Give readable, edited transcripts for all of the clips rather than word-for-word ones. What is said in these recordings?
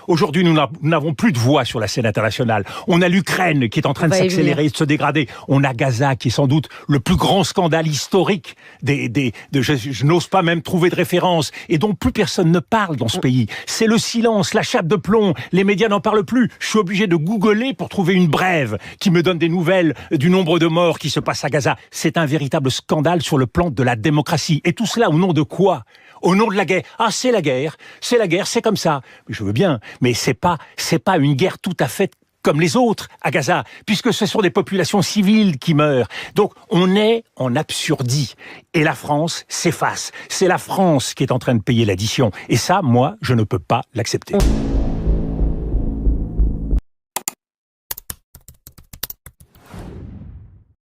Aujourd'hui, nous n'avons plus de voix sur la scène internationale. On a l'Ukraine qui est en train de s'accélérer et de se dégrader. On a Gaza qui est sans doute le plus grand scandale historique je n'ose pas même trouver de référence et dont plus personne ne parle dans ce pays. C'est le silence, la chape de plomb. Les médias n'en parlent plus. Je suis obligé de googler pour trouver une brève qui me donne des nouvelles du nombre de morts qui se passe à Gaza. C'est un véritable scandale sur le plan de la démocratie. Et tout cela au nom de quoi ? Au nom de la guerre. Ah, c'est la guerre, c'est comme ça. Je veux bien, mais c'est pas une guerre tout à fait comme les autres à Gaza, puisque ce sont des populations civiles qui meurent. Donc, on est en absurdie. Et la France s'efface. C'est la France qui est en train de payer l'addition. Et ça, moi, je ne peux pas l'accepter.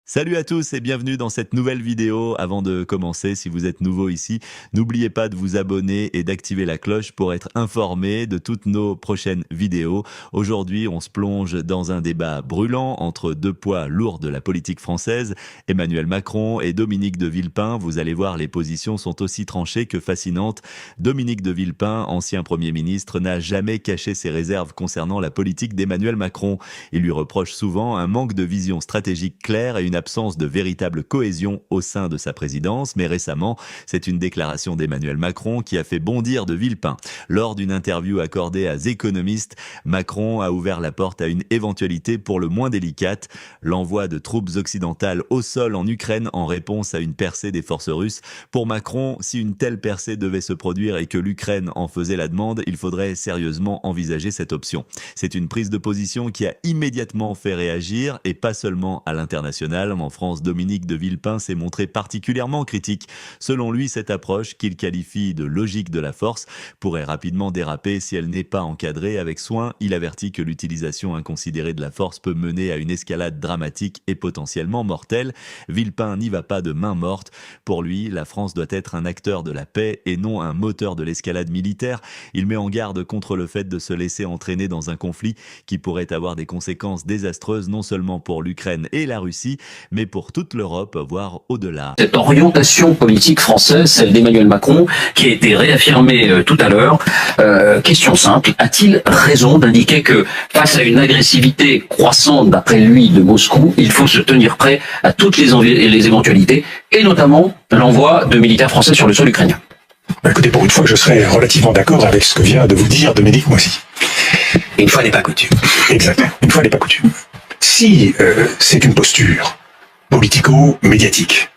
Salut à tous et bienvenue dans cette nouvelle vidéo. Avant de commencer, si vous êtes nouveau ici, n'oubliez pas de vous abonner et d'activer la cloche pour être informé de toutes nos prochaines vidéos. Aujourd'hui, on se plonge dans un débat brûlant entre deux poids lourds de la politique française, Emmanuel Macron et Dominique de Villepin. Vous allez voir, les positions sont aussi tranchées que fascinantes. Dominique de Villepin, ancien Premier ministre, n'a jamais caché ses réserves concernant la politique d'Emmanuel Macron. Il lui reproche souvent un manque de vision stratégique claire et une absence de véritable cohésion au sein de sa présidence, mais récemment, c'est une déclaration d'Emmanuel Macron qui a fait bondir de Villepin. Lors d'une interview accordée à The Economist, Macron a ouvert la porte à une éventualité pour le moins délicate, l'envoi de troupes occidentales au sol en Ukraine en réponse à une percée des forces russes. Pour Macron, si une telle percée devait se produire et que l'Ukraine en faisait la demande, il faudrait sérieusement envisager cette option. C'est une prise de position qui a immédiatement fait réagir, et pas seulement à l'international. En France, Dominique de Villepin s'est montré particulièrement critique. Selon lui, cette approche, qu'il qualifie de logique de la force, pourrait rapidement déraper si elle n'est pas encadrée avec soin. Il avertit que l'utilisation inconsidérée de la force peut mener à une escalade dramatique et potentiellement mortelle. Villepin n'y va pas de main morte. Pour lui, la France doit être un acteur de la paix et non un moteur de l'escalade militaire. Il met en garde contre le fait de se laisser entraîner dans un conflit qui pourrait avoir des conséquences désastreuses non seulement pour l'Ukraine et la Russie, mais pour toute l'Europe, voire au-delà. Cette orientation politique française, celle d'Emmanuel Macron, qui a été réaffirmée tout à l'heure, question simple, a-t-il raison d'indiquer que face à une agressivité croissante d'après lui de Moscou, il faut se tenir prêt à toutes les éventualités, et notamment l'envoi de militaires français sur le sol ukrainien? Écoutez, pour une fois, je serais relativement d'accord avec ce que vient de vous dire Dominique Moissy. Une fois n'est pas coutume. Exactement, une fois n'est pas coutume. Si c'est une posture politico-médiatique,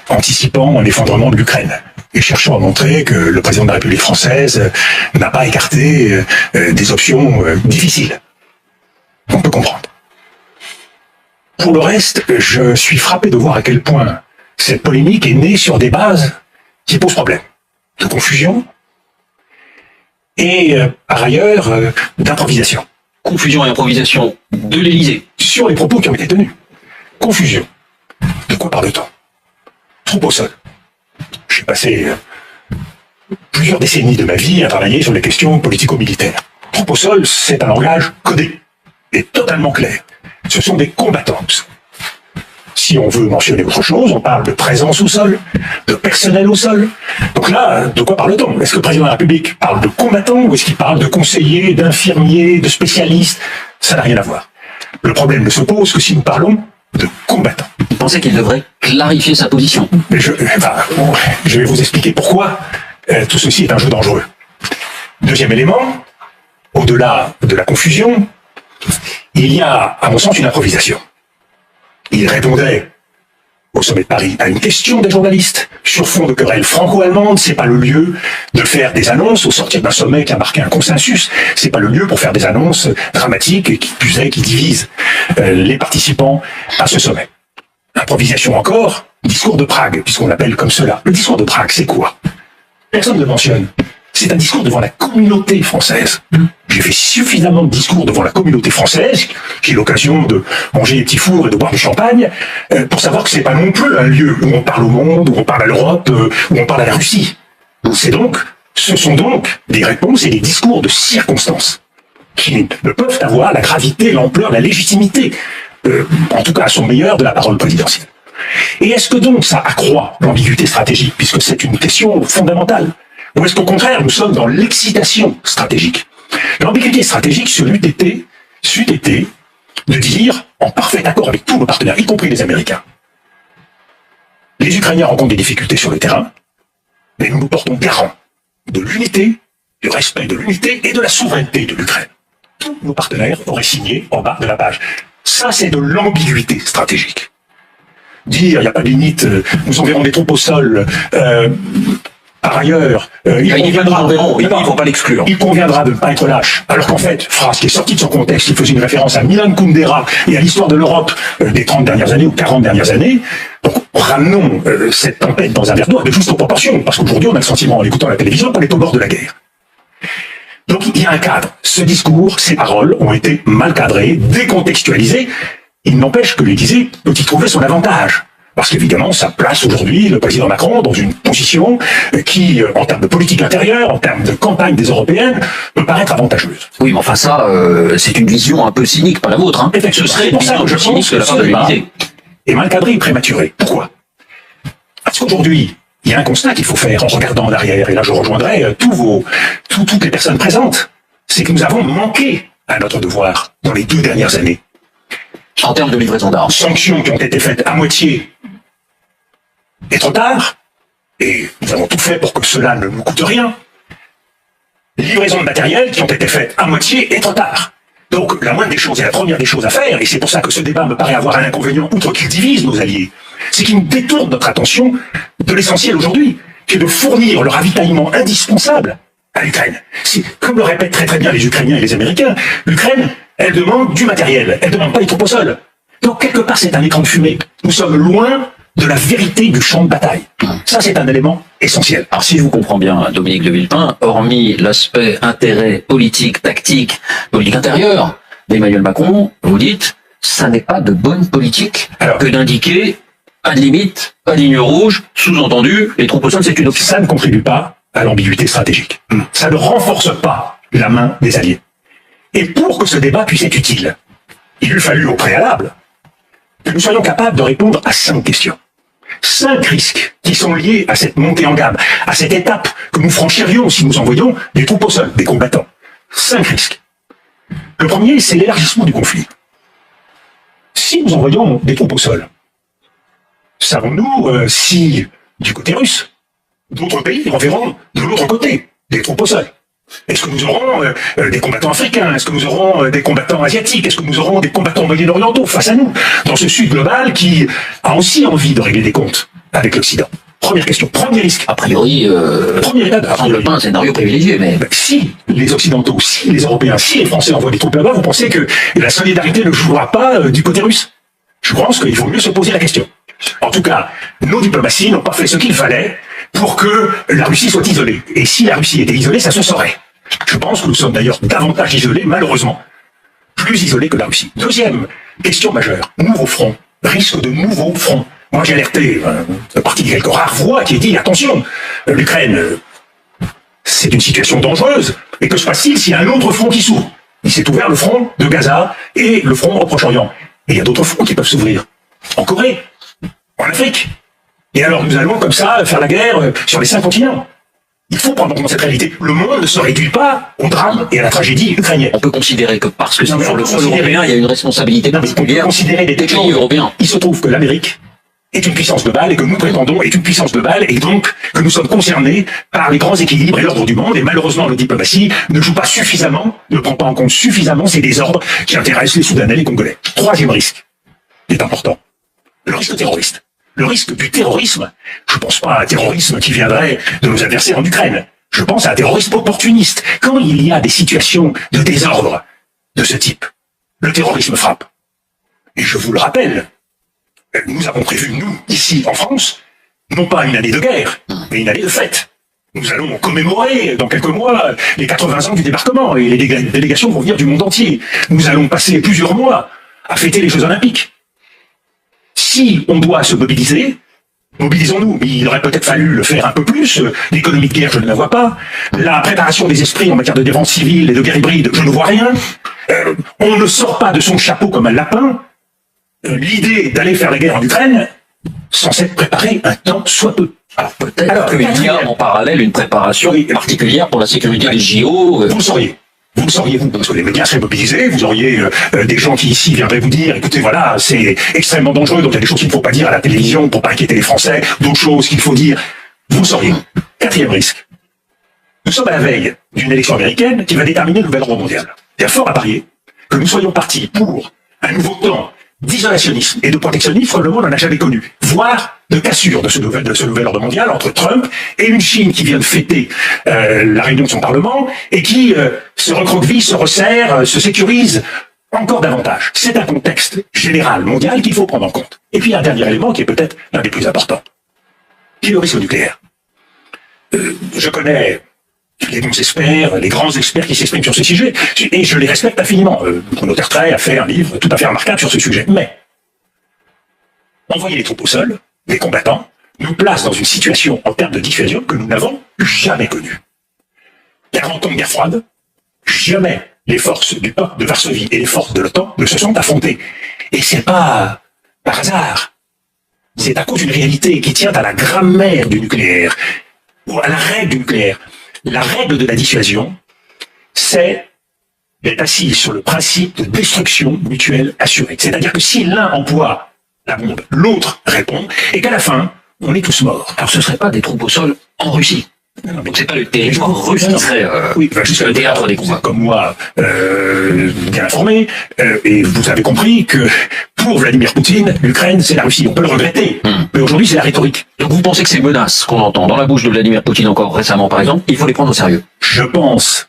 anticipant un effondrement de l'Ukraine et cherchant à montrer que le président de la République française n'a pas écarté des options difficiles, on peut comprendre. Pour le reste, je suis frappé de voir à quel point cette polémique est née sur des bases qui posent problème, de confusion et, par ailleurs, d'improvisation. Confusion et improvisation de l'Élysée. Sur les propos qui ont été tenus. Confusion. De quoi parle-t-on? Troupe au sol. J'ai passé plusieurs décennies de ma vie à travailler sur les questions politico-militaires. Troupe au sol, c'est un langage codé et totalement clair. Ce sont des combattants au sol. Si on veut mentionner autre chose, on parle de présence au sol, de personnel au sol. Donc là, de quoi parle-t-on? Est-ce que le président de la République parle de combattants ou est-ce qu'il parle de conseillers, d'infirmiers, de spécialistes? Ça n'a rien à voir. Le problème ne se pose que si nous parlons de combattants. Vous pensez qu'il devrait clarifier sa position? Je vais vous expliquer pourquoi tout ceci est un jeu dangereux. Deuxième élément, au-delà de la confusion, il y a, à mon sens, une improvisation. Il répondait au sommet de Paris à une question des journalistes sur fond de querelle franco-allemande. C'est pas le lieu de faire des annonces au sortir d'un sommet qui a marqué un consensus. C'est pas le lieu pour faire des annonces dramatiques et qui divisent les participants à ce sommet. Improvisation encore, discours de Prague, puisqu'on l'appelle comme cela. Le discours de Prague, c'est quoi? Personne ne le mentionne. C'est un discours devant la communauté française. J'ai fait suffisamment de discours devant la communauté française, qui est l'occasion de manger des petits fours et de boire du champagne, pour savoir que c'est pas non plus un lieu où on parle au monde, où on parle à l'Europe, où on parle à la Russie. Ce sont donc des réponses et des discours de circonstances qui ne peuvent avoir la gravité, l'ampleur, la légitimité, en tout cas à son meilleur, de la parole présidentielle. Et est-ce que donc ça accroît l'ambiguïté stratégique, puisque c'est une question fondamentale? Ou est-ce qu'au contraire, nous sommes dans l'excitation stratégique? L'ambiguïté stratégique c'eût été de dire, en parfait accord avec tous nos partenaires, y compris les Américains, les Ukrainiens rencontrent des difficultés sur le terrain, mais nous nous portons garant de l'unité, du respect de l'unité et de la souveraineté de l'Ukraine. Tous nos partenaires auraient signé en bas de la page. Ça, c'est de l'ambiguïté stratégique. Dire, il n'y a pas de limite, nous enverrons des troupes au sol, par ailleurs, il ne faut pas l'exclure. Il conviendra de ne pas être lâche. Alors qu'en fait, phrase qui est sortie de son contexte, il faisait une référence à Milan Kundera et à l'histoire de l'Europe des 30 dernières années ou 40 dernières années. Donc, ramenons cette tempête dans un verre d'eau de juste proportion, parce qu'aujourd'hui, on a le sentiment, en écoutant la télévision, qu'on est au bord de la guerre. Donc, il y a un cadre. Ce discours, ces paroles ont été mal cadrées, décontextualisées. Il n'empêche que l'Élysée peut y trouver son avantage. Parce qu'évidemment, ça place aujourd'hui le président Macron dans une position qui, en termes de politique intérieure, en termes de campagne des Européennes, peut paraître avantageuse. Oui, mais enfin ça, c'est une vision un peu cynique, pas la vôtre. Hein. Ce serait pour ça que je pense que la part de l'Élysée est mal cadré et prématuré. Pourquoi? Parce qu'aujourd'hui, il y a un constat qu'il faut faire en regardant en arrière, et là je rejoindrai toutes les personnes présentes, c'est que nous avons manqué à notre devoir dans les 2 dernières années. En termes de livraison d'armes. Sanctions qui ont été faites à moitié et trop tard, et nous avons tout fait pour que cela ne nous coûte rien. Livraison de matériel qui ont été faites à moitié et trop tard. Donc la moindre des choses et la première des choses à faire, et c'est pour ça que ce débat me paraît avoir un inconvénient, outre qu'il divise nos alliés, c'est qu'il nous détourne notre attention de l'essentiel aujourd'hui, qui est de fournir le ravitaillement indispensable à l'Ukraine. C'est, comme le répètent très très bien les Ukrainiens et les Américains, l'Ukraine, elle demande du matériel, elle demande pas les troupes au sol. Donc quelque part c'est un écran de fumée. Nous sommes loin de la vérité du champ de bataille. Ça c'est un élément essentiel. Alors si je vous comprends bien, Dominique de Villepin, hormis l'aspect intérêt politique, tactique, politique intérieure d'Emmanuel Macron, vous dites, ça n'est pas de bonne politique que d'indiquer, à la limite, à ligne rouge, sous-entendu, les troupes au sol c'est une option. Ça ne contribue pas à l'ambiguïté stratégique. Ça ne renforce pas la main des alliés. Et pour que ce débat puisse être utile, il eût fallu au préalable que nous soyons capables de répondre à 5 questions. 5 risques qui sont liés à cette montée en gamme, à cette étape que nous franchirions si nous envoyions des troupes au sol, des combattants. 5 risques. Le premier, c'est l'élargissement du conflit. Si nous envoyons des troupes au sol, savons-nous si, du côté russe, d'autres pays enverront de l'autre côté des troupes au sol? Est-ce que nous aurons des combattants africains? Est-ce que nous aurons des combattants asiatiques? Est-ce que nous aurons des combattants moyen-orientaux face à nous, dans ce sud global qui a aussi envie de régler des comptes avec l'Occident? Première question, premier risque. A priori, semble pas un scénario privilégié, mais... Si les Occidentaux, si les Européens, si les Français envoient des troupes là-bas, vous pensez que la solidarité ne jouera pas du côté russe? Je pense qu'il vaut mieux se poser la question. En tout cas, nos diplomaties n'ont pas fait ce qu'il fallait pour que la Russie soit isolée. Et si la Russie était isolée, ça se saurait. Je pense que nous sommes d'ailleurs davantage isolés, malheureusement, plus isolés que la Russie. Deuxième question majeure, nouveau front, risque de nouveau front. Moi j'ai alerté, partie de quelques rares voix qui a dit, attention, l'Ukraine, c'est une situation dangereuse, et que se passe-t-il s'il y a un autre front qui s'ouvre? Il s'est ouvert le front de Gaza et le front au Proche-Orient. Et il y a d'autres fronts qui peuvent s'ouvrir. En Corée, en Afrique. Et alors nous allons comme ça faire la guerre sur les 5 continents. Il faut prendre en compte cette réalité. Le monde ne se réduit pas au drame et à la tragédie ukrainienne. On peut considérer que parce que c'est sur le sol européen, il y a une responsabilité particulière des pays européens. Il se trouve que l'Amérique est une puissance globale et que nous prétendons est une puissance globale et donc que nous sommes concernés par les grands équilibres et l'ordre du monde et malheureusement la diplomatie ne joue pas suffisamment, ne prend pas en compte suffisamment ces désordres qui intéressent les Soudanais et les Congolais. Troisième risque, qui est important, le risque terroriste. Le risque du terrorisme, je ne pense pas à un terrorisme qui viendrait de nos adversaires en Ukraine. Je pense à un terrorisme opportuniste. Quand il y a des situations de désordre de ce type, le terrorisme frappe. Et je vous le rappelle, nous avons prévu, nous, ici en France, non pas une année de guerre, mais une année de fête. Nous allons commémorer dans quelques mois les 80 ans du débarquement et les délégations vont venir du monde entier. Nous allons passer plusieurs mois à fêter les Jeux Olympiques. Si on doit se mobiliser, mobilisons-nous. Mais il aurait peut-être fallu le faire un peu plus. L'économie de guerre, je ne la vois pas. La préparation des esprits en matière de défense civile et de guerre hybride, je ne vois rien. On ne sort pas de son chapeau comme un lapin l'idée d'aller faire la guerre en Ukraine sans s'être préparé un temps soit peu. Alors peut-être qu'il y a en parallèle une préparation particulière pour la sécurité des JO. Vous le sauriez. vous le sauriez-vous, parce que les médias seraient mobilisés, vous auriez des gens qui ici viendraient vous dire, écoutez, voilà, c'est extrêmement dangereux, donc il y a des choses qu'il ne faut pas dire à la télévision pour pas inquiéter les Français, d'autres choses qu'il faut dire. Vous le sauriez. Quatrième risque. Nous sommes à la veille d'une élection américaine qui va déterminer le nouvel ordre mondial. Il y a fort à parier que nous soyons partis pour un nouveau temps d'isolationnisme et de protectionnisme que le monde n'en a jamais connu, voire de cassure de ce nouvel ordre mondial entre Trump et une Chine qui vient de fêter la réunion de son Parlement et qui se recroqueville, se resserre, se sécurise encore davantage. C'est un contexte général mondial qu'il faut prendre en compte. Et puis il y a un dernier élément qui est peut-être l'un des plus importants, qui est le risque nucléaire. Je connais les bons experts, les grands experts qui s'expriment sur ce sujet, et je les respecte infiniment. Bruno Tertrais a fait un livre tout à fait remarquable sur ce sujet. Mais envoyer les troupes au sol, les combattants, nous place dans une situation en termes de dissuasion que nous n'avons jamais connue. 40 ans de guerre froide, jamais les forces du pacte de Varsovie et les forces de l'OTAN ne se sont affrontées. Et c'est pas par hasard. C'est à cause d'une réalité qui tient à la grammaire du nucléaire, ou à la règle du nucléaire. La règle de la dissuasion, c'est d'être assis sur le principe de destruction mutuelle assurée. C'est-à-dire que si l'un emploie la bombe, l'autre répond, et qu'à la fin, on est tous morts. Alors ce ne serait pas des troupes au sol en Russie. Non, Donc c'est pas le territoire russe qui serait le théâtre des combats. Comme moi, bien informé, et vous avez compris que pour Vladimir Poutine, l'Ukraine, c'est la Russie. On peut le regretter, mais aujourd'hui, c'est la rhétorique. Donc vous pensez que ces menaces qu'on entend dans la bouche de Vladimir Poutine encore récemment, par exemple, il faut les prendre au sérieux? Je pense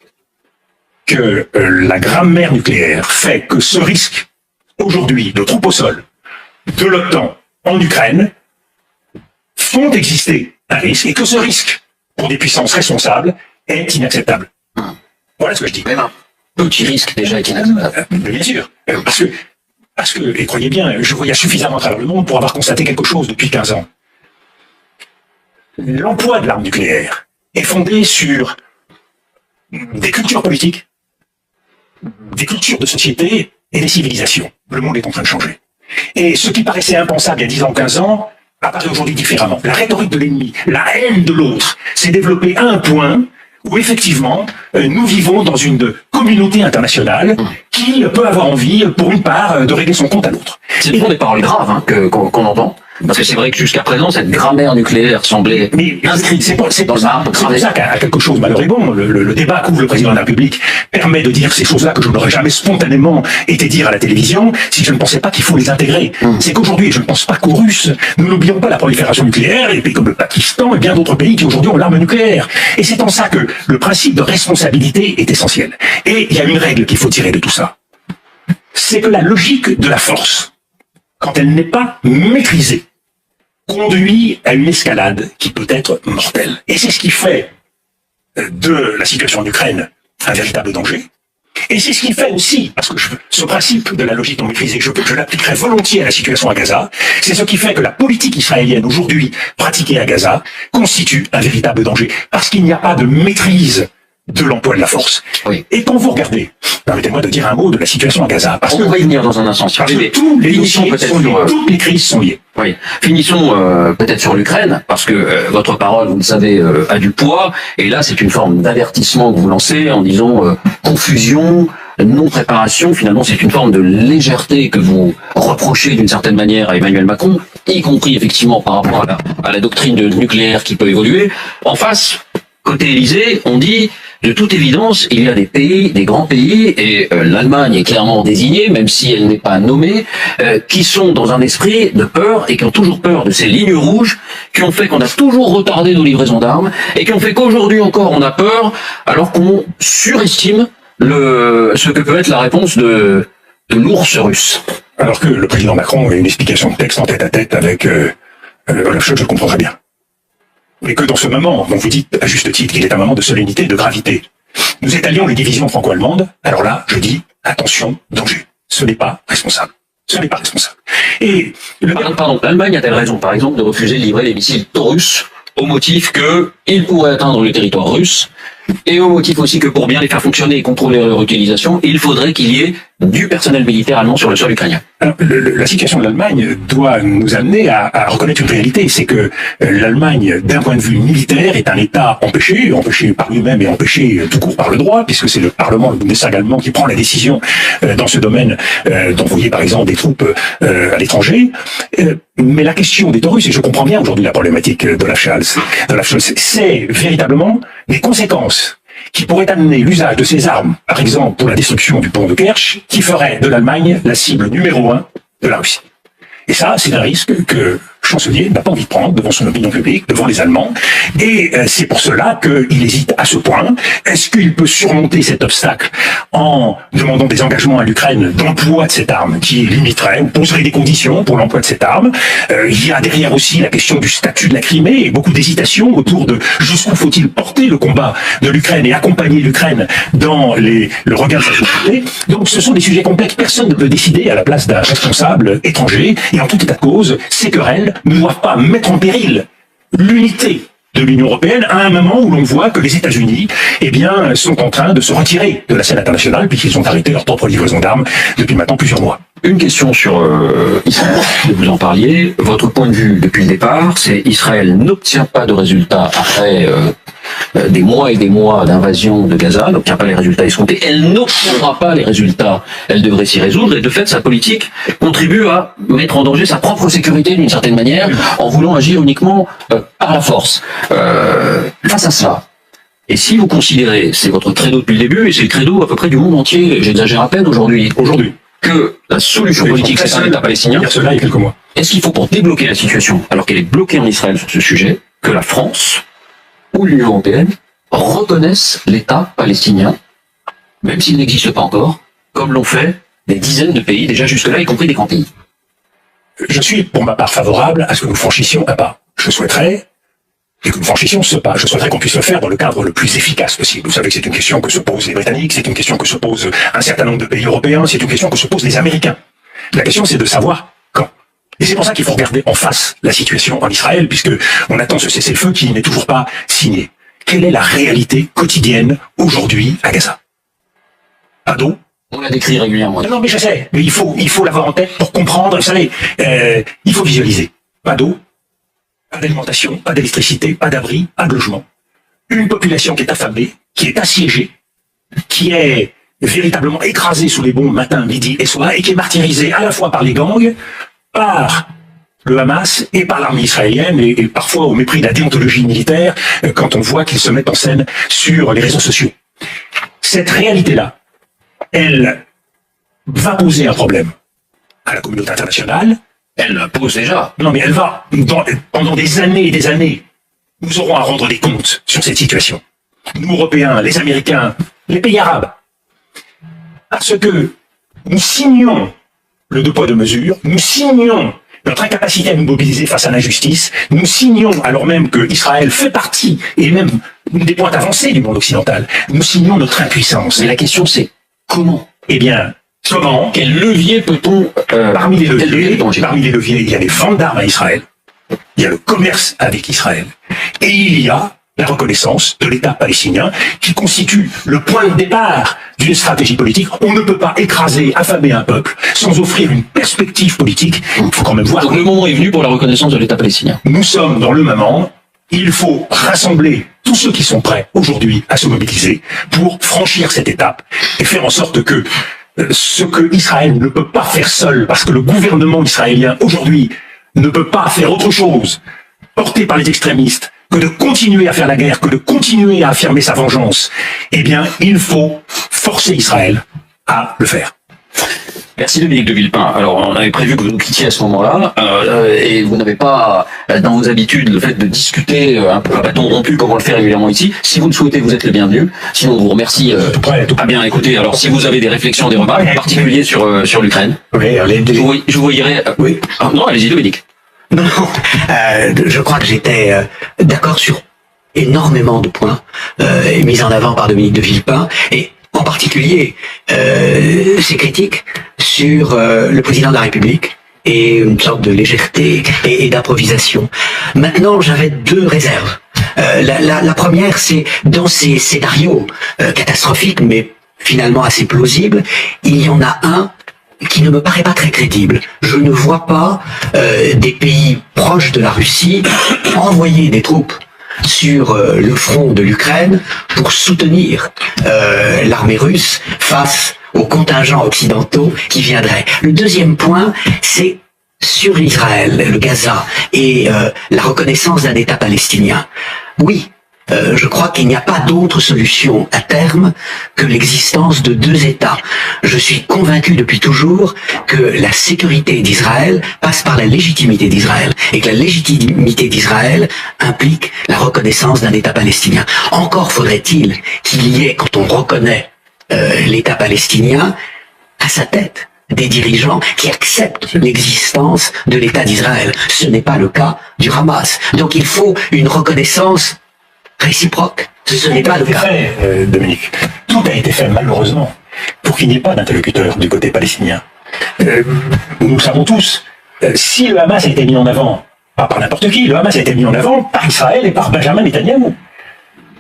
que la grammaire nucléaire fait que ce risque, aujourd'hui, de troupes au sol, de l'OTAN en Ukraine, font exister un risque, et que ce risque, pour des puissances responsables, est inacceptable. Voilà ce que je dis. Même un petit risque déjà est inacceptable. Mais bien sûr. Parce que, et croyez bien, je voyage suffisamment à travers le monde pour avoir constaté quelque chose depuis 15 ans. L'emploi de l'arme nucléaire est fondé sur des cultures politiques, des cultures de société et des civilisations. Le monde est en train de changer. Et ce qui paraissait impensable il y a 10 ans, 15 ans, apparaît aujourd'hui différemment. La rhétorique de l'ennemi, la haine de l'autre, s'est développée à un point où effectivement, nous vivons dans une communauté internationale qui peut avoir envie, pour une part, de régler son compte à l'autre. C'est vraiment des paroles graves hein, qu'on entend. Parce que c'est vrai que jusqu'à présent, cette grammaire nucléaire semblait inscrite dans le marbre. C'est pour ça qu'à quelque chose malheur est bon. Le débat qu'ouvre le président de la République permet de dire ces choses-là que je n'aurais jamais spontanément été dire à la télévision si je ne pensais pas qu'il faut les intégrer. C'est qu'aujourd'hui, et je ne pense pas qu'aux Russes, nous n'oublions pas la prolifération nucléaire, et pays comme le Pakistan et bien d'autres pays qui aujourd'hui ont l'arme nucléaire. Et c'est en ça que le principe de responsabilité est essentiel. Et il y a une règle qu'il faut tirer de tout ça. C'est que la logique de la force, quand elle n'est pas maîtrisée, conduit à une escalade qui peut être mortelle. Et c'est ce qui fait de la situation en Ukraine un véritable danger. Et c'est ce qui fait aussi, parce que ce principe de la logique non maîtrisée, je l'appliquerai volontiers à la situation à Gaza, c'est ce qui fait que la politique israélienne aujourd'hui pratiquée à Gaza constitue un véritable danger. Parce qu'il n'y a pas de maîtrise de l'emploi de la force. Oui. Et quand vous regardez, permettez-moi de dire un mot de la situation à Gaza, parce On va y venir dans un instant. parce que tous les dossiers sont liés, toutes les crises sont liées. Oui. Finissons peut-être sur l'Ukraine, parce que votre parole, vous le savez, a du poids, et là c'est une forme d'avertissement que vous lancez en disant confusion, non-préparation, finalement c'est une forme de légèreté que vous reprochez d'une certaine manière à Emmanuel Macron, y compris effectivement par rapport à la doctrine de nucléaire qui peut évoluer. En face, côté Élysée, on dit de toute évidence, il y a des pays, des grands pays, et l'Allemagne est clairement désignée, même si elle n'est pas nommée, qui sont dans un esprit de peur et qui ont toujours peur de ces lignes rouges, qui ont fait qu'on a toujours retardé nos livraisons d'armes, et qui ont fait qu'aujourd'hui encore on a peur, alors qu'on surestime ce que peut être la réponse de l'ours russe. Alors que le président Macron a une explication de texte en tête-à-tête avec Olaf Scholz, je le comprendrai bien. Mais que dans ce moment, dont vous dites à juste titre qu'il est un moment de solennité et de gravité, nous étalions les divisions franco-allemandes, alors là, je dis, attention, danger. Ce n'est pas responsable. Ce n'est pas responsable. Et Pardon, l'Allemagne a-t-elle raison, par exemple, de refuser de livrer les missiles Taurus au motif qu'ils pourraient atteindre le territoire russe Et au motif aussi que pour bien les faire fonctionner et contrôler leur utilisation, il faudrait qu'il y ait du personnel militaire allemand sur le sol ukrainien. Alors, la situation de l'Allemagne doit nous amener à reconnaître une réalité, c'est que l'Allemagne, d'un point de vue militaire, est un État empêché par lui-même et empêché tout court par le droit, puisque c'est le Parlement, le Bundestag allemand, qui prend la décision dans ce domaine d'envoyer par exemple des troupes à l'étranger. Mais la question des Taurus, et je comprends bien aujourd'hui la problématique de la Scholz, c'est véritablement les conséquences qui pourraient amener l'usage de ces armes, par exemple pour la destruction du pont de Kerch, qui ferait de l'Allemagne la cible numéro 1 de la Russie. Et ça, c'est un risque que le chancelier n'a pas envie de prendre devant son opinion publique, devant les Allemands. Et c'est pour cela qu'il hésite à ce point. Est-ce qu'il peut surmonter cet obstacle en demandant des engagements à l'Ukraine d'emploi de cette arme qui limiterait ou poserait des conditions pour l'emploi de cette arme? Il y a derrière aussi la question du statut de la Crimée et beaucoup d'hésitations autour de jusqu'où faut-il porter le combat de l'Ukraine et accompagner l'Ukraine dans le regard de sa société. Donc ce sont des sujets complexes. Personne ne peut décider à la place d'un responsable étranger. Et en tout état de cause, ces querelles ne doivent pas mettre en péril l'unité de l'Union européenne à un moment où l'on voit que les États-Unis, sont en train de se retirer de la scène internationale puisqu'ils ont arrêté leur propre livraison d'armes depuis maintenant plusieurs mois. Une question sur Israël, vous en parliez. Votre point de vue depuis le départ, c'est Israël n'obtient pas de résultats après des mois et des mois d'invasion de Gaza, n'obtient pas les résultats escomptés. Elle n'obtiendra pas les résultats. Elle devrait s'y résoudre et de fait, sa politique contribue à mettre en danger sa propre sécurité d'une certaine manière en voulant agir uniquement par la force. Face à cela, et si vous considérez, c'est votre credo depuis le début et c'est le credo à peu près du monde entier, j'exagère à peine aujourd'hui, que la solution politique, c'est un État palestinien. Il y a cela il y a quelques mois. Est-ce qu'il faut, pour débloquer la situation, alors qu'elle est bloquée en Israël sur ce sujet, que la France ou l'Union européenne reconnaissent l'État palestinien, même s'il n'existe pas encore, comme l'ont fait des dizaines de pays déjà jusque-là, y compris des grands pays? Je suis, pour ma part, favorable à ce que nous franchissions un pas. Je souhaiterais que nous franchissions ce pas. Je souhaiterais qu'on puisse le faire dans le cadre le plus efficace possible. Vous savez que c'est une question que se posent les Britanniques, c'est une question que se posent un certain nombre de pays européens, c'est une question que se posent les Américains. La question, c'est de savoir quand. Et c'est pour ça qu'il faut regarder en face la situation en Israël, puisque on attend ce cessez-le-feu qui n'est toujours pas signé. Quelle est la réalité quotidienne aujourd'hui à Gaza? Pas d'eau. On l'a décrit régulièrement. Non, mais je sais, mais il faut l'avoir en tête pour comprendre. Vous savez, il faut visualiser. Pas d'eau, pas d'alimentation, pas d'électricité, pas d'abri, pas de logement. Une population qui est affamée, qui est assiégée, qui est véritablement écrasée sous les bombes matin, midi et soir, et qui est martyrisée à la fois par les gangs, par le Hamas et par l'armée israélienne, et parfois au mépris de la déontologie militaire, quand on voit qu'ils se mettent en scène sur les réseaux sociaux. Cette réalité-là, elle va poser un problème à la communauté internationale. Elle la pose déjà. Non, mais elle va, pendant des années et des années, nous aurons à rendre des comptes sur cette situation. Nous, Européens, les Américains, les pays arabes. Parce que nous signons le deux poids deux mesures, nous signons notre incapacité à nous mobiliser face à l'injustice, nous signons, alors même que Israël fait partie, et même des points avancés du monde occidental, nous signons notre impuissance. Mais la question c'est, comment? Comment? Quel levier peut-on... Parmi les leviers, il y a les ventes d'armes à Israël, il y a le commerce avec Israël, et il y a la reconnaissance de l'État palestinien qui constitue le point de départ d'une stratégie politique. On ne peut pas écraser, affamer un peuple sans offrir une perspective politique. Il faut quand même voir... Donc le moment est venu pour la reconnaissance de l'État palestinien. Nous sommes dans le moment. Il faut rassembler tous ceux qui sont prêts aujourd'hui à se mobiliser pour franchir cette étape et faire en sorte que ce que Israël ne peut pas faire seul, parce que le gouvernement israélien aujourd'hui ne peut pas faire autre chose, porté par les extrémistes, que de continuer à faire la guerre, que de continuer à affirmer sa vengeance, il faut forcer Israël à le faire. Merci Dominique de Villepin. Alors on avait prévu que vous nous quittiez à ce moment-là, et vous n'avez pas dans vos habitudes le fait de discuter un peu à bâton rompu comme on le fait régulièrement ici. Si vous le souhaitez, vous êtes le bienvenu. Sinon on vous remercie. Tout prêt. Bien écoutez, alors si vous avez des réflexions, des remarques, en particulier sur l'Ukraine, je vous dirais... Oui. Non, allez-y Dominique. Non, je crois que j'étais d'accord sur énormément de points mis en avant par Dominique de Villepin, et en particulier ses critiques sur le président de la République et une sorte de légèreté et d'improvisation. Maintenant, j'avais deux réserves La première, c'est dans ces scénarios catastrophiques, mais finalement assez plausibles, il y en a un qui ne me paraît pas très crédible. Je ne vois pas des pays proches de la Russie envoyer des troupes sur le front de l'Ukraine pour soutenir l'armée russe face aux contingents occidentaux qui viendraient. Le deuxième point, c'est sur Israël, le Gaza et la reconnaissance d'un État palestinien. Oui, je crois qu'il n'y a pas d'autre solution à terme que l'existence de deux États. Je suis convaincu depuis toujours que la sécurité d'Israël passe par la légitimité d'Israël et que la légitimité d'Israël implique la reconnaissance d'un État palestinien. Encore faudrait-il qu'il y ait, quand on reconnaît l'État palestinien, à sa tête des dirigeants qui acceptent l'existence de l'État d'Israël. Ce n'est pas le cas du Hamas. Donc il faut une reconnaissance réciproque. Ce n'est pas le cas. Dominique, tout a été fait malheureusement pour qu'il n'y ait pas d'interlocuteur du côté palestinien. Nous savons tous, si le Hamas a été mis en avant, pas par n'importe qui, le Hamas a été mis en avant par Israël et par Benjamin Netanyahou.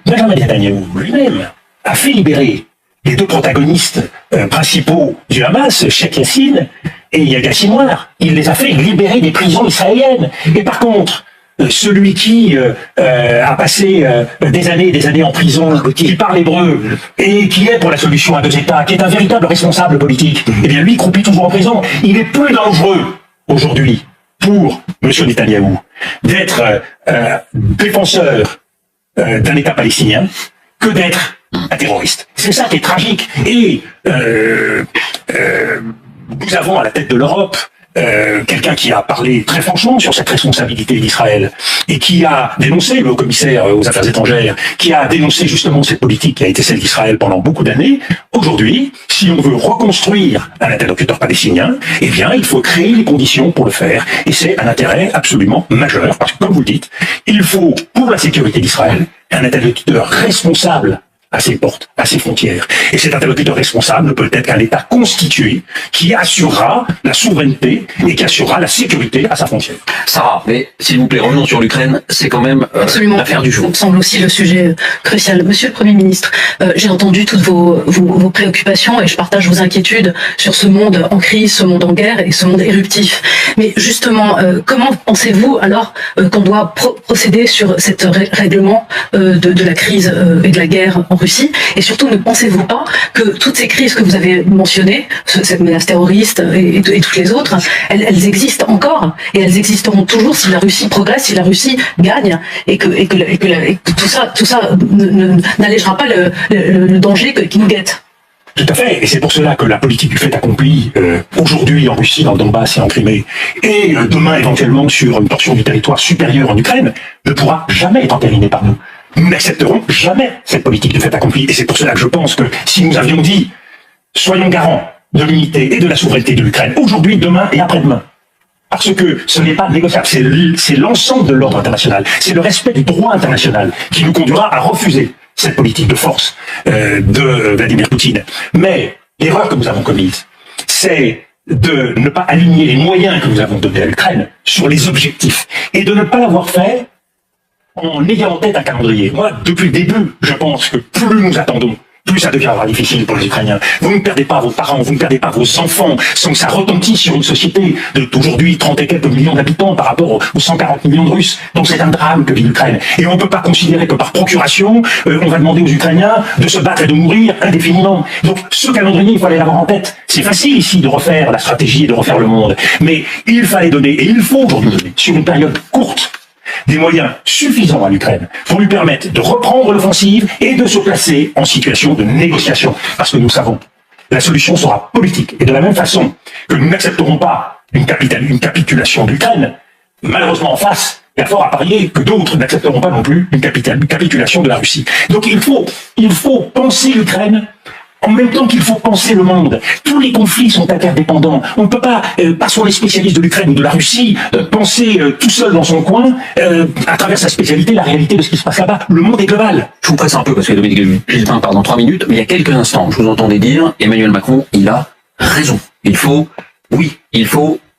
Benjamin Netanyahou lui-même a fait libérer les deux protagonistes principaux du Hamas, Sheikh Yassine et Yahya Sinwar. Il les a fait libérer des prisons israéliennes. Et par contre, celui qui a passé des années en prison, qui parle hébreu et qui est pour la solution à deux États, qui est un véritable responsable politique, eh bien lui croupit toujours en prison. Il est plus dangereux aujourd'hui pour M. Netanyahou d'être défenseur d'un État palestinien que d'être un terroriste. C'est ça qui est tragique. Et nous avons à la tête de l'Europe quelqu'un qui a parlé très franchement sur cette responsabilité d'Israël et qui a dénoncé, le haut-commissaire aux affaires étrangères, qui a dénoncé justement cette politique qui a été celle d'Israël pendant beaucoup d'années. Aujourd'hui, si on veut reconstruire un interlocuteur palestinien, eh bien, il faut créer les conditions pour le faire. Et c'est un intérêt absolument majeur, parce que, comme vous le dites, il faut, pour la sécurité d'Israël, un interlocuteur responsable à ses portes, à ses frontières. Et cet interlocuteur responsable ne peut être qu'un État constitué qui assurera la souveraineté et qui assurera la sécurité à sa frontière. Sarah, mais s'il vous plaît, revenons sur l'Ukraine, c'est quand même l'affaire du jour. Ça me semble aussi le sujet crucial. Monsieur le Premier ministre, j'ai entendu toutes vos préoccupations et je partage vos inquiétudes sur ce monde en crise, ce monde en guerre et ce monde éruptif. Mais justement, comment pensez-vous alors qu'on doit procéder sur cet règlement de la crise et de la guerre en Russie? Et surtout, ne pensez-vous pas que toutes ces crises que vous avez mentionnées, cette menace terroriste et toutes les autres, elles existent encore et elles existeront toujours si la Russie progresse, si la Russie gagne et que tout ça n'allégera pas le danger qui nous guette? Tout à fait, et c'est pour cela que la politique du fait accompli aujourd'hui en Russie, dans le Donbass et en Crimée, et demain éventuellement sur une portion du territoire supérieur en Ukraine, ne pourra jamais être entérinée par nous. Nous n'accepterons jamais cette politique de fait accompli. Et c'est pour cela que je pense que si nous avions dit « soyons garants de l'unité et de la souveraineté de l'Ukraine, aujourd'hui, demain et après-demain », parce que ce n'est pas négociable, c'est l'ensemble de l'ordre international, c'est le respect du droit international qui nous conduira à refuser cette politique de force de Vladimir Poutine. Mais l'erreur que nous avons commise, c'est de ne pas aligner les moyens que nous avons donnés à l'Ukraine sur les objectifs et de ne pas l'avoir fait en ayant en tête un calendrier. Moi, depuis le début, je pense que plus nous attendons, plus ça deviendra difficile pour les Ukrainiens. Vous ne perdez pas vos parents, vous ne perdez pas vos enfants, sans que ça retentisse sur une société d'aujourd'hui 30 et quelques millions d'habitants par rapport aux 140 millions de Russes. Donc c'est un drame que vit l'Ukraine. Et on ne peut pas considérer que par procuration, on va demander aux Ukrainiens de se battre et de mourir indéfiniment. Donc ce calendrier, il faut aller l'avoir en tête. C'est facile ici de refaire la stratégie et de refaire le monde. Mais il fallait donner, et il faut aujourd'hui donner, sur une période courte, des moyens suffisants à l'Ukraine pour lui permettre de reprendre l'offensive et de se placer en situation de négociation. Parce que nous savons, la solution sera politique. Et de la même façon que nous n'accepterons pas une capitulation de l'Ukraine, malheureusement en face, il y a fort à parier que d'autres n'accepteront pas non plus une capitulation de la Russie. Donc il faut penser l'Ukraine en même temps qu'il faut penser le monde. Tous les conflits sont interdépendants. On ne peut pas, parce qu'on est spécialiste de l'Ukraine ou de la Russie, penser tout seul dans son coin, à travers sa spécialité, la réalité de ce qui se passe là-bas. Le monde est global. Je vous presse un peu parce que Dominique Villepin part dans 3 minutes, mais il y a quelques instants, je vous entendais dire, Emmanuel Macron, il a raison. Il faut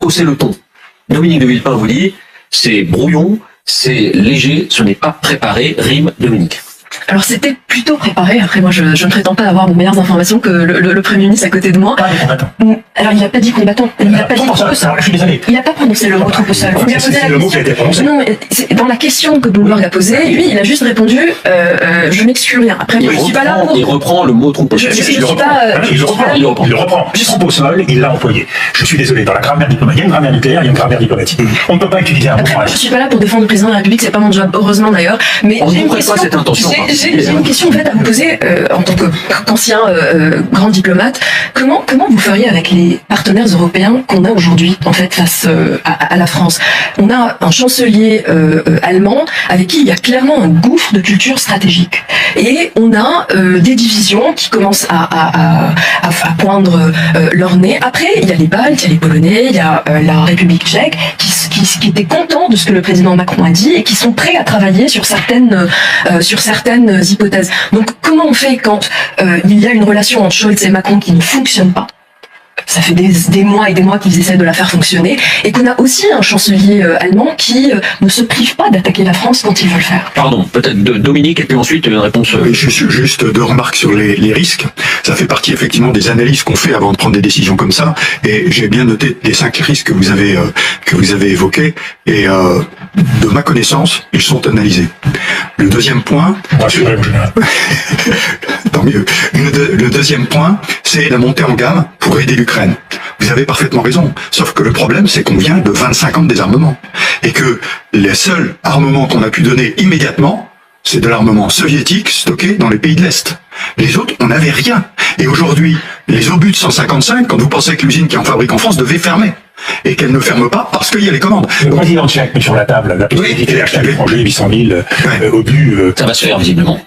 hausser le ton. Dominique de Villepin vous dit, c'est brouillon, c'est léger, ce n'est pas préparé, rime Dominique. Alors c'était plutôt préparé. Après moi je ne prétends pas avoir de meilleures informations que le Premier ministre à côté de moi. Alors il n'a pas dit combattant. Il n'a pas dit trompeur. Je suis désolé. Il n'a pas prononcé le mot trompeur. C'est le mot qui a été prononcé. Non, mais dans la question que Bloomberg a posée, lui il a juste répondu je n'exclus rien. Après moi, je suis pas là pour... Il reprend le mot trompeur. Il le reprend. Trompeur, il l'a employé. Je suis désolé, dans la grammaire diplomatique, il y a une grammaire nucléaire, il y a une grammaire diplomatique. On ne peut pas utiliser un mot. Je suis pas là pour défendre le président de la République, c'est pas mon job, heureusement d'ailleurs. Mais On ne prête pas cette intention. J'ai une question en fait à vous poser en tant qu'ancien grand diplomate. Comment vous feriez avec les partenaires européens qu'on a aujourd'hui en fait face à la France? On a un chancelier allemand avec qui il y a clairement un gouffre de culture stratégique et on a des divisions qui commencent à poindre leur nez. Après il y a les Baltes, il y a les Polonais, il y a la République tchèque qui étaient contents de ce que le président Macron a dit et qui sont prêts à travailler sur certaines hypothèses. Donc comment on fait quand il y a une relation entre Scholz et Macron qui ne fonctionne pas? Ça fait des mois et des mois qu'ils essaient de la faire fonctionner et qu'on a aussi un chancelier allemand qui ne se prive pas d'attaquer la France quand il veut le faire. Pardon, peut-être Dominique et puis ensuite une réponse. Oui, juste deux remarques sur les risques. Ça fait partie effectivement des analyses qu'on fait avant de prendre des décisions comme ça. Et j'ai bien noté les 5 risques que vous avez évoqués. Et de ma connaissance, ils sont analysés. Le deuxième point. Rassurez, mon général. Tant mieux. Le deuxième point, c'est la montée en gamme pour aider l'Ukraine. Vous avez parfaitement raison. Sauf que le problème, c'est qu'on vient de 25 ans de désarmement. Et que les seuls armements qu'on a pu donner immédiatement, c'est de l'armement soviétique stocké dans les pays de l'Est. Les autres, on n'avait rien. Et aujourd'hui, les obus de 155, quand vous pensez que l'usine qui en fabrique en France devait fermer, et qu'elle ne ferme pas parce qu'il y a les commandes. Le président tchèque met sur la table la possibilité d'acheter à l'étranger 800 000 obus. Ça va se faire visiblement.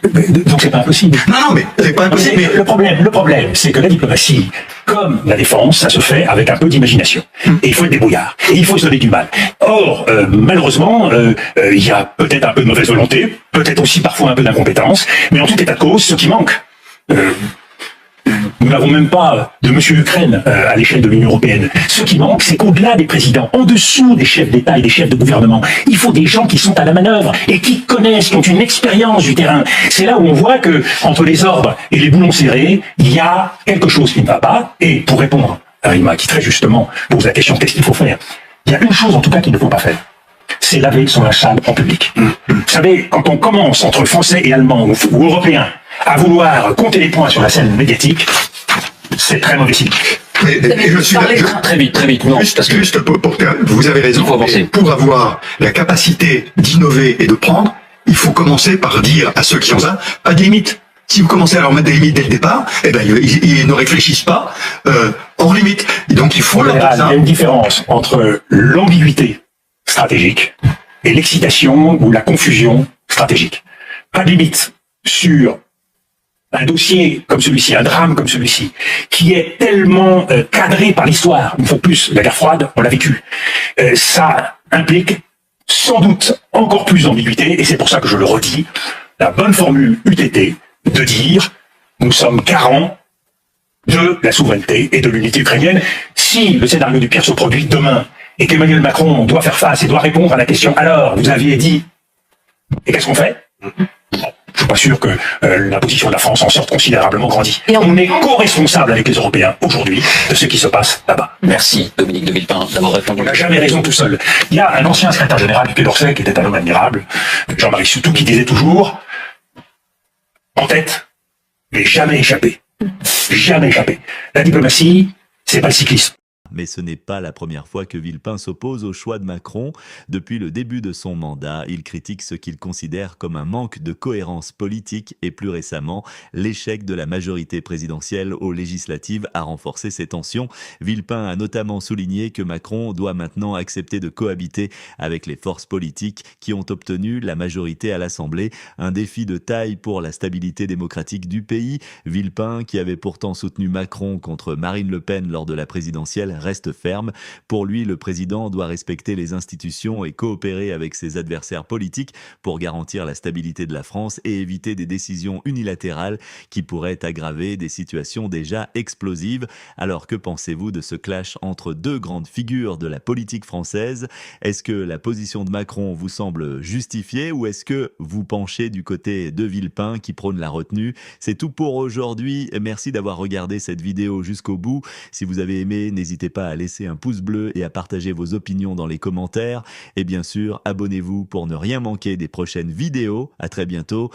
Donc c'est pas impossible. Non, mais c'est pas impossible. Mais le problème, c'est que la diplomatie, comme la défense, ça se fait avec un peu d'imagination. Et il faut être débrouillard. Et il faut se donner du mal. Or, malheureusement, il y a peut-être un peu de mauvaise volonté, peut-être aussi parfois un peu d'incompétence, mais en tout état de cause, ce qui manque, nous n'avons même pas de Monsieur Ukraine à l'échelle de l'Union européenne. Ce qui manque, c'est qu'au-delà des présidents, en dessous des chefs d'État et des chefs de gouvernement, il faut des gens qui sont à la manœuvre et qui connaissent, qui ont une expérience du terrain. C'est là où on voit que entre les ordres et les boulons serrés, il y a quelque chose qui ne va pas. Et pour répondre à Rima, qui très justement pose la question qu'est-ce qu'il faut faire, il y a une chose en tout cas qu'il ne faut pas faire. C'est laver son linge sale en public. Vous savez, quand on commence entre Français et Allemands ou Européens à vouloir compter les points sur la scène médiatique, c'est très mauvais signe. Et je suis Très vite. Non, juste pour vous avez raison. Pour avoir la capacité d'innover et de prendre, il faut commencer par dire à ceux qui ont ça, pas de limite. Si vous commencez à leur mettre des limites dès le départ, eh ben ils ne réfléchissent pas hors limite. Et donc il faut leur dire ça. Il y a une différence entre l'ambiguïté stratégique et l'excitation ou la confusion stratégique. Pas de limite sur un dossier comme celui-ci, un drame comme celui-ci, qui est tellement cadré par l'histoire. Une fois de plus, la guerre froide, on l'a vécu. Ça implique sans doute encore plus d'ambiguïté, et c'est pour ça que je le redis, la bonne formule eût été de dire nous sommes garants de la souveraineté et de l'unité ukrainienne. Si le scénario du pire se produit demain et qu'Emmanuel Macron doit faire face et doit répondre à la question alors, vous aviez dit, et qu'est-ce qu'on fait? Je suis pas sûr que la position de la France en sorte considérablement grandie. Et on est co-responsable avec les Européens aujourd'hui de ce qui se passe là-bas. Merci Dominique de Villepin d'avoir répondu. On n'a jamais raison tout seul. Il y a un ancien secrétaire général du Quai d'Orsay qui était un homme admirable, Jean-Marie Soutou, qui disait toujours en tête, mais jamais échappé. Jamais échappé. La diplomatie, c'est pas le cyclisme. Mais ce n'est pas la première fois que Villepin s'oppose au choix de Macron. Depuis le début de son mandat, il critique ce qu'il considère comme un manque de cohérence politique et plus récemment, l'échec de la majorité présidentielle aux législatives a renforcé ces tensions. Villepin a notamment souligné que Macron doit maintenant accepter de cohabiter avec les forces politiques qui ont obtenu la majorité à l'Assemblée, un défi de taille pour la stabilité démocratique du pays. Villepin, qui avait pourtant soutenu Macron contre Marine Le Pen lors de la présidentielle, reste ferme. Pour lui, le président doit respecter les institutions et coopérer avec ses adversaires politiques pour garantir la stabilité de la France et éviter des décisions unilatérales qui pourraient aggraver des situations déjà explosives. Alors que pensez-vous de ce clash entre deux grandes figures de la politique française? Est-ce que la position de Macron vous semble justifiée ou est-ce que vous penchez du côté de Villepin qui prône la retenue? C'est tout pour aujourd'hui. Merci d'avoir regardé cette vidéo jusqu'au bout. Si vous avez aimé, n'hésitez pas à laisser un pouce bleu et à partager vos opinions dans les commentaires. Et bien sûr, abonnez-vous pour ne rien manquer des prochaines vidéos. À très bientôt.